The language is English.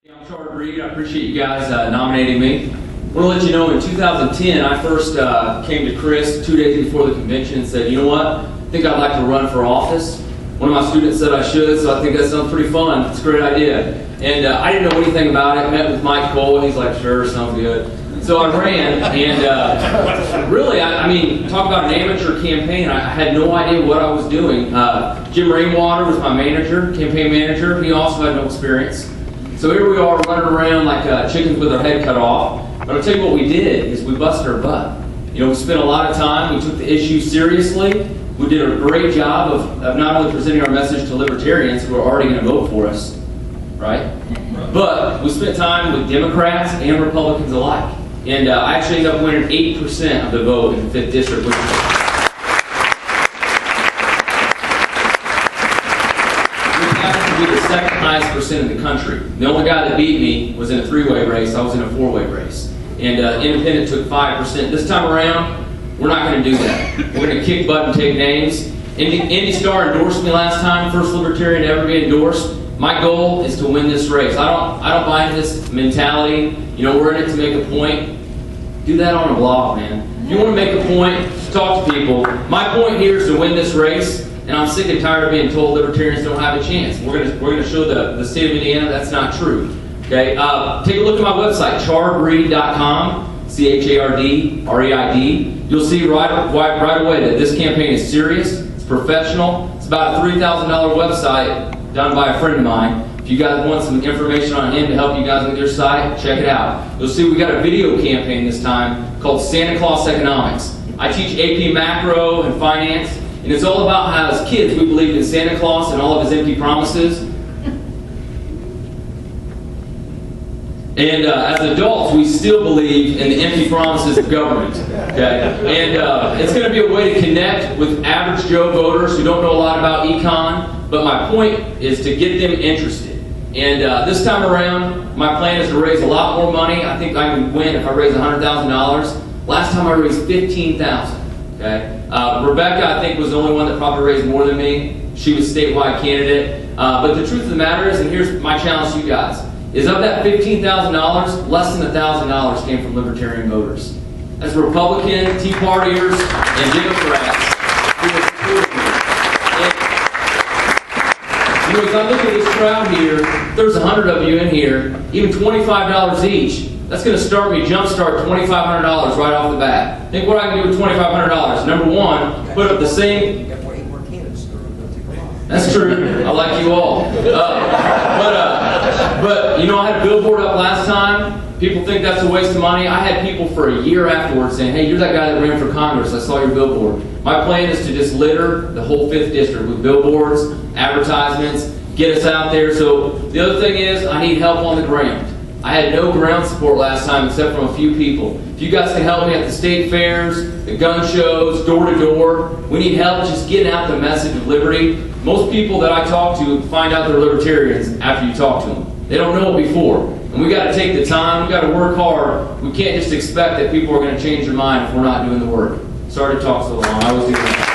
I'm Chard Reid. I appreciate you guys nominating me. I want to let you know, in 2010, I first came to Chris 2 days before the convention and said, you know what, I think I'd like to run for office. One of my students said I should, so I think that sounds pretty fun. It's a great idea. And I didn't know anything about it. Met with Mike Cole, and he's like, sure, sounds good. So I ran, and really, I mean, talk about an amateur campaign. I had no idea what I was doing. Jim Rainwater was my manager, campaign manager. He also had no experience. So here we are running around like chickens with our head cut off. But I'll tell you what we did is we busted our butt. You know, we spent a lot of time. We took the issue seriously. We did a great job of not only presenting our message to libertarians who are already going to vote for us, right? But we spent time with Democrats and Republicans alike. And I actually ended up winning 8% of the vote in the 5th district, which happens to be the second highest percent in the country. The only guy that beat me was in a 3-way race. I was in a 4-way race. And independent took 5%. This time around, we're not going to do that. We're going to kick butt and take names. Indy Star endorsed me last time, first libertarian to ever be endorsed. My goal is to win this race. I don't buy into this mentality. You know, we're in it to make a point. Do that on a blog, man. If you want to make a point, talk to people. My point here is to win this race, and I'm sick and tired of being told libertarians don't have a chance. We're gonna show the state of Indiana that's not true. Okay, take a look at my website, chardreid.com, CHARDREID. You'll see right away that this campaign is serious, it's professional. It's about a $3,000 website done by a friend of mine. If you guys want some information on him to help you guys with your site, check it out. You'll see we got a video campaign this time called Santa Claus Economics. I teach AP Macro and Finance, and it's all about how as kids we believed in Santa Claus and all of his empty promises. And as adults, we still believe in the empty promises of government. Okay? And it's going to be a way to connect with average Joe voters who don't know a lot about econ. But my point is to get them interested. And this time around, my plan is to raise a lot more money. I think I can win if I raise $100,000. Last time I raised $15,000. Okay? Rebecca, I think, was the only one that probably raised more than me. She was statewide candidate. But the truth of the matter is, and here's my challenge to you guys, is of that $15,000, less than $1,000 came from libertarian voters. That's Republican, Tea Partiers, and Democrats who have supported me. You know, as I look at this crowd here, there's 100 of you in here, even $25 each. That's going to jumpstart $2,500 right off the bat. Think what I can do with $2,500. Number one, put up the same. That's true. I like you all. But you know, I had a billboard up last time. People think that's a waste of money. I had people for a year afterwards saying, hey, you're that guy that ran for Congress. I saw your billboard. My plan is to just litter the whole 5th district with billboards, advertisements, get us out there. So the other thing is, I need help on the ground. I had no ground support last time except from a few people. If you guys can help me at the state fairs, the gun shows, door to door, we need help just getting out the message of liberty. Most people that I talk to find out they're libertarians after you talk to them. They don't know it before. And we got to take the time, we got to work hard. We can't just expect that people are going to change their mind if we're not doing the work. Sorry to talk so long. I was doing that.